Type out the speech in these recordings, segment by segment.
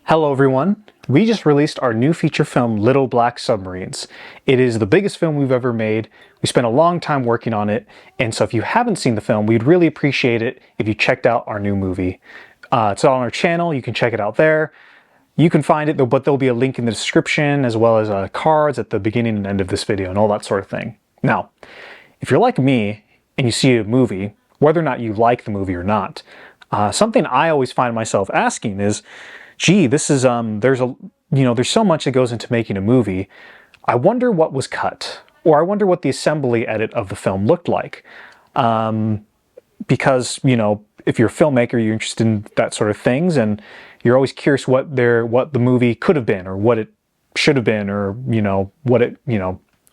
Hello everyone! We just released our new feature film, Little Black Submarines. It is the biggest film we've ever made. We spent a long time working on it, and so if you haven't seen the film, we'd really appreciate it if you checked out our new movie. It's on our channel, you can check it out there. You can find it, but there'll be a link in the description, as well as cards at the beginning and end of this video and all that sort of thing. Now, if you're like me and you see a movie, whether or not you like the movie or not, something I always find myself asking is, gee, this is, there's so much that goes into making a movie. I wonder what was cut, or I wonder what the assembly edit of the film looked like. Because, if you're a filmmaker, you're interested in that sort of things, and you're always curious what the movie could have been, or what it should have been, or, what it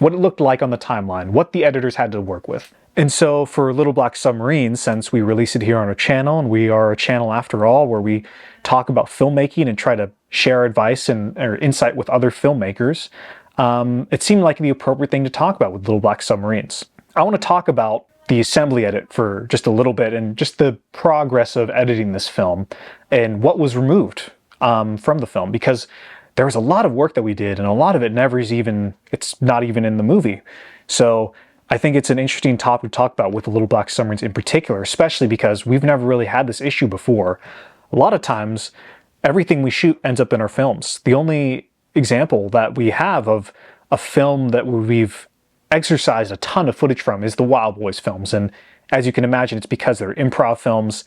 looked like on the timeline, what the editors had to work with. And so for Little Black Submarines, since we release it here on our channel, and we are a channel after all where we talk about filmmaking and try to share advice or insight with other filmmakers, it seemed like the appropriate thing to talk about with Little Black Submarines. I want to talk about the assembly edit for just a little bit and just the progress of editing this film and what was removed from the film, because there was a lot of work that we did and a lot of it it's not even in the movie. So I think it's an interesting topic to talk about with the Little Black Submarines in particular, especially because we've never really had this issue before. A lot of times, everything we shoot ends up in our films. The only example that we have of a film that we've exercised a ton of footage from is the Wild Boys films. And as you can imagine, it's because they're improv films,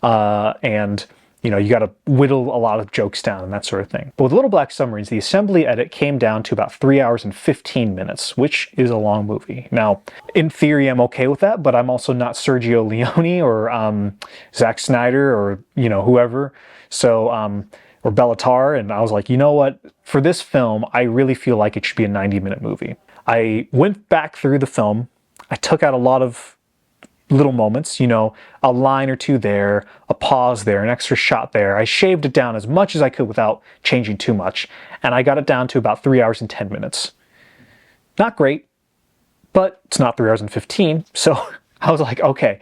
and you got to whittle a lot of jokes down and that sort of thing. But with Little Black Submarines, the assembly edit came down to about 3 hours and 15 minutes, which is a long movie. Now, in theory, I'm okay with that, but I'm also not Sergio Leone or Zack Snyder or, whoever. So, or Bellatar. And I was like, you know what? For this film, I really feel like it should be a 90-minute movie. I went back through the film. I took out a lot of little moments, a line or two there, a pause there, an extra shot there. I shaved it down as much as I could without changing too much, and I got it down to about 3 hours and 10 minutes. Not great, but it's not 3 hours and 15, so I was like, okay,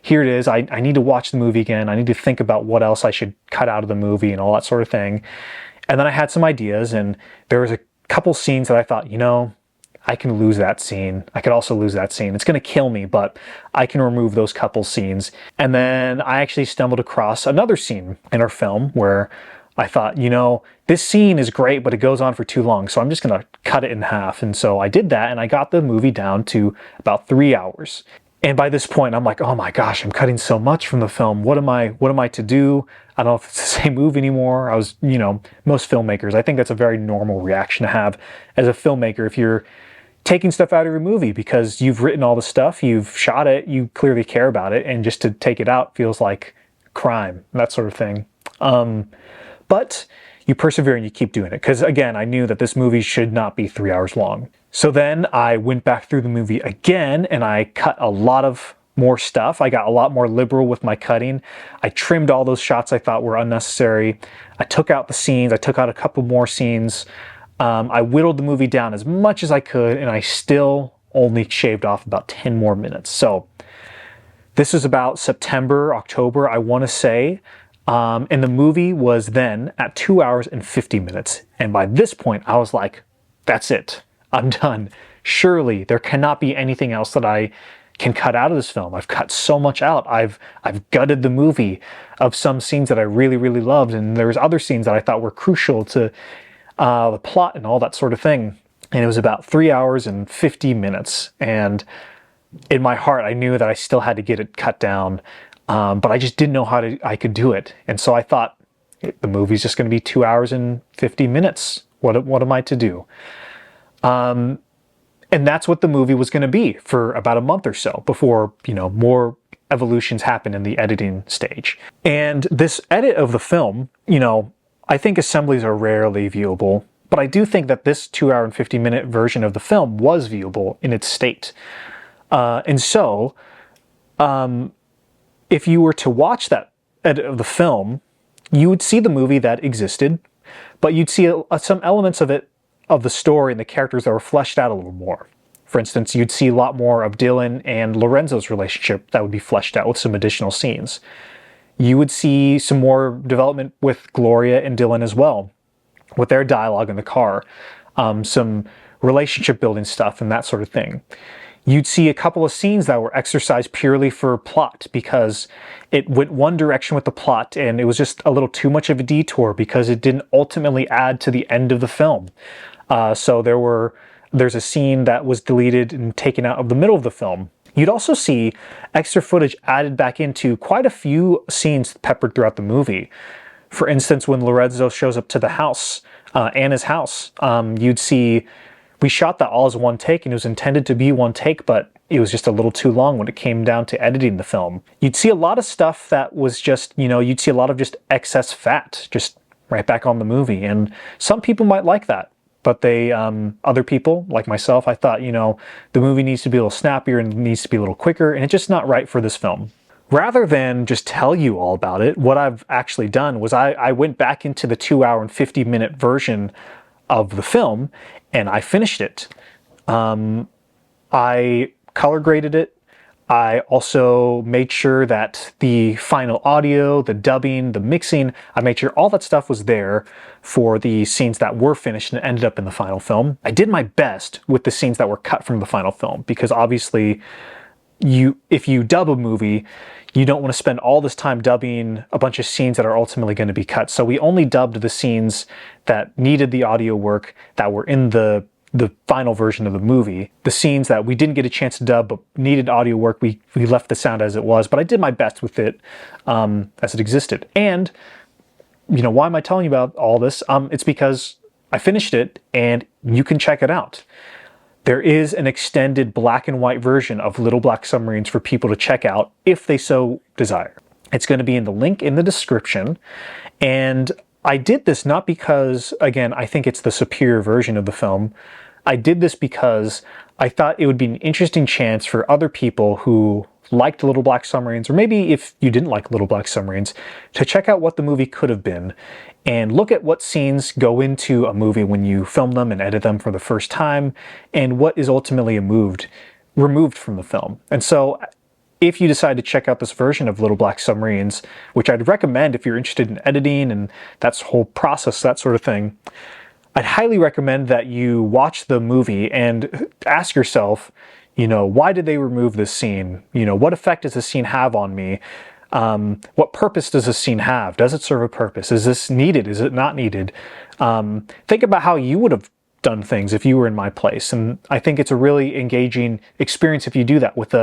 here it is. I need to watch the movie again. I need to think about what else I should cut out of the movie and all that sort of thing. And then I had some ideas, and there was a couple scenes that I thought, I can lose that scene. I could also lose that scene. It's going to kill me, but I can remove those couple scenes. And then I actually stumbled across another scene in our film where I thought, this scene is great, but it goes on for too long, so I'm just going to cut it in half. And so I did that, and I got the movie down to about 3 hours. And by this point, I'm like, oh my gosh, I'm cutting so much from the film. What am I to do? I don't know if it's the same movie anymore. Most filmmakers, I think that's a very normal reaction to have as a filmmaker. If you're taking stuff out of your movie because you've written all the stuff, you've shot it, you clearly care about it, and just to take it out feels like crime, that sort of thing. But you persevere and you keep doing it, because again, I knew that this movie should not be 3 hours long. So then I went back through the movie again and I cut a lot of more stuff. I got a lot more liberal with my cutting. I trimmed all those shots I thought were unnecessary. I took out the scenes. I took out a couple more scenes. I whittled the movie down as much as I could, and I still only shaved off about 10 more minutes. So this is about September, October, I want to say. And the movie was then at 2 hours and 50 minutes. And by this point, I was like, that's it. I'm done. Surely there cannot be anything else that I can cut out of this film. I've cut so much out. I've gutted the movie of some scenes that I really, really loved. And there's other scenes that I thought were crucial to the plot and all that sort of thing. And it was about 3 hours and 50 minutes. And in my heart, I knew that I still had to get it cut down. But I just didn't know how I could do it. And so I thought, the movie's just going to be 2 hours and 50 minutes. What am I to do? And that's what the movie was going to be for about a month or so before, more evolutions happen in the editing stage. And this edit of the film, I think assemblies are rarely viewable, but I do think that this 2 hour and 50 minute version of the film was viewable in its state. And so, if you were to watch that edit of the film, you would see the movie that existed, but you'd see some elements of the story and the characters that were fleshed out a little more. For instance, you'd see a lot more of Dylan and Lorenzo's relationship that would be fleshed out with some additional scenes. You would see some more development with Gloria and Dylan as well, with their dialogue in the car, some relationship building stuff and that sort of thing. You'd see a couple of scenes that were exercised purely for plot because it went one direction with the plot and it was just a little too much of a detour because it didn't ultimately add to the end of the film. So there's a scene that was deleted and taken out of the middle of the film. You'd also see extra footage added back into quite a few scenes peppered throughout the movie. For instance, when Lorenzo shows up to the house, Anna's house, you'd see we shot that all as one take, and it was intended to be one take, but it was just a little too long when it came down to editing the film. You'd see a lot of stuff that was just, you'd see a lot of just excess fat, just right back on the movie, and some people might like that. But other people, like myself, I thought, the movie needs to be a little snappier and needs to be a little quicker, and it's just not right for this film. Rather than just tell you all about it, what I've actually done was I went back into the 2 hour and 50-minute version of the film, and I finished it. I color graded it. I also made sure that the final audio, the dubbing, the mixing, I made sure all that stuff was there for the scenes that were finished and ended up in the final film. I did my best with the scenes that were cut from the final film because obviously if you dub a movie, you don't want to spend all this time dubbing a bunch of scenes that are ultimately going to be cut. So we only dubbed the scenes that needed the audio work that were in the final version of the movie. The scenes that we didn't get a chance to dub but needed audio work, we left the sound as it was, but I did my best with it as it existed. And, why am I telling you about all this? It's because I finished it and you can check it out. There is an extended black and white version of Little Black Submarines for people to check out if they so desire. It's going to be in the link in the description. And I did this not because, again, I think it's the superior version of the film. I did this because I thought it would be an interesting chance for other people who liked Little Black Submarines, or maybe if you didn't like Little Black Submarines, to check out what the movie could have been and look at what scenes go into a movie when you film them and edit them for the first time and what is ultimately removed from the film. And so if you decide to check out this version of Little Black Submarines, which I'd recommend if you're interested in editing and that whole process, that sort of thing, I'd highly recommend that you watch the movie and ask yourself, why did they remove this scene? What effect does this scene have on me? What purpose does this scene have? Does it serve a purpose? Is this needed? Is it not needed? Think about how you would have done things if you were in my place. And I think it's a really engaging experience if you do that with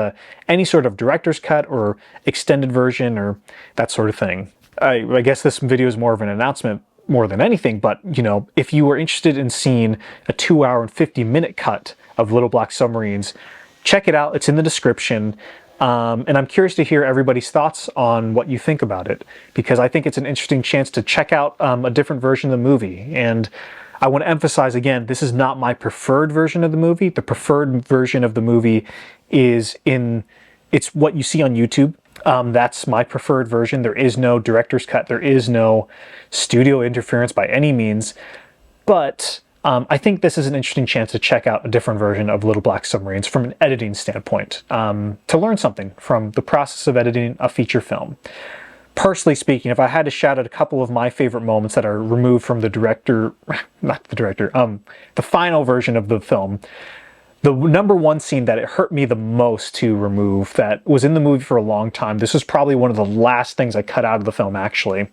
any sort of director's cut or extended version or that sort of thing. I guess this video is more of an announcement more than anything, but if you were interested in seeing a 2 hour and 50-minute cut of Little Black Submarines, check it out. It's in the description. And I'm curious to hear everybody's thoughts on what you think about it, because I think it's an interesting chance to check out a different version of the movie. And I want to emphasize again, this is not my preferred version of the movie. The preferred version of the movie it's what you see on YouTube. That's my preferred version. There is no director's cut. There is no studio interference by any means. But I think this is an interesting chance to check out a different version of Little Black Submarines from an editing standpoint, to learn something from the process of editing a feature film. Personally speaking, if I had to shout out a couple of my favorite moments that are removed from the final version of the film, the number one scene that it hurt me the most to remove, that was in the movie for a long time, this was probably one of the last things I cut out of the film actually,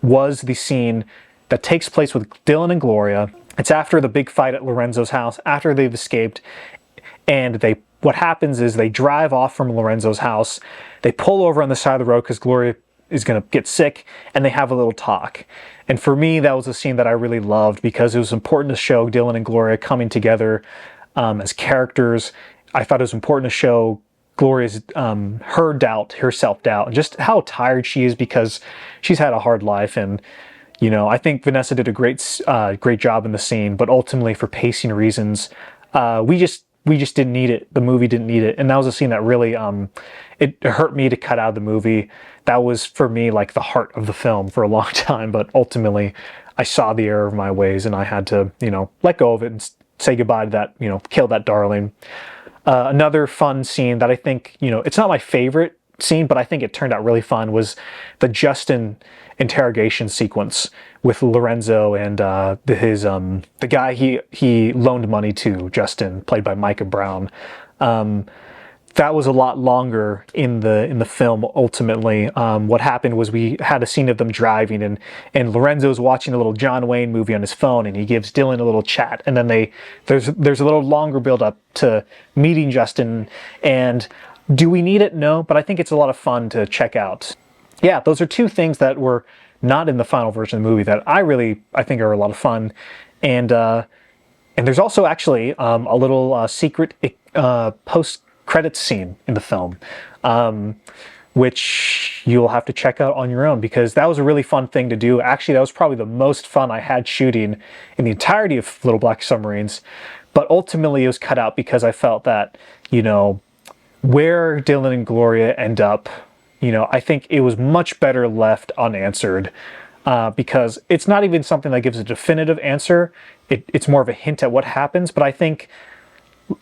was the scene that takes place with Dylan and Gloria. It's after the big fight at Lorenzo's house, after they've escaped, and what happens is they drive off from Lorenzo's house, they pull over on the side of the road because Gloria is going to get sick, and they have a little talk. And for me, that was a scene that I really loved because it was important to show Dylan and Gloria coming together as characters. I thought it was important to show Gloria's her doubt, her self-doubt, and just how tired she is because she's had a hard life. And I think Vanessa did a great job in the scene, but ultimately for pacing reasons, we just didn't need it. The movie didn't need it, and that was a scene that really it hurt me to cut out of the movie. That was for me like the heart of the film for a long time, but ultimately I saw the error of my ways and I had to let go of it and say goodbye to that, kill that darling. Another fun scene that I think it's not my favorite scene, but I think it turned out really fun, was the Justin interrogation sequence with Lorenzo and the guy he loaned money to, Justin, played by Micah Brown. That was a lot longer in the film. Ultimately, what happened was we had a scene of them driving, and Lorenzo's watching a little John Wayne movie on his phone, and he gives Dylan a little chat, and then there's a little longer build up to meeting Justin. And do we need it? No, but I think it's a lot of fun to check out. Yeah, those are two things that were not in the final version of the movie that I think are a lot of fun. And there's also actually a little secret post-credits scene in the film, which you'll have to check out on your own, because that was a really fun thing to do. Actually, that was probably the most fun I had shooting in the entirety of Little Black Submarines. But ultimately, it was cut out because I felt that, where Dylan and Gloria end up, I think it was much better left unanswered, because it's not even something that gives a definitive answer. It's more of a hint at what happens, but I think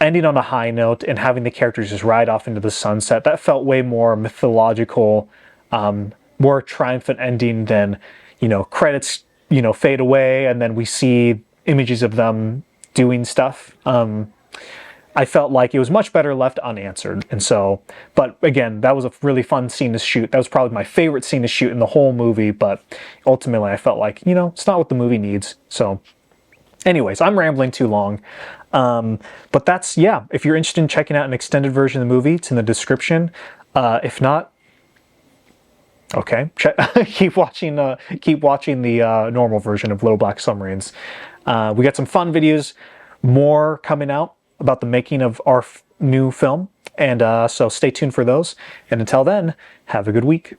ending on a high note and having the characters just ride off into the sunset, that felt way more mythological, more triumphant ending than, credits, fade away and then we see images of them doing stuff. I felt like it was much better left unanswered. And so, but again, that was a really fun scene to shoot. That was probably my favorite scene to shoot in the whole movie, but ultimately I felt like, it's not what the movie needs. So anyways, I'm rambling too long. But that's, yeah, if you're interested in checking out an extended version of the movie, it's in the description. If not, okay, keep watching the normal version of Little Black Submarines. We got some fun videos, more coming out about the making of our new film, and so stay tuned for those. And until then, have a good week.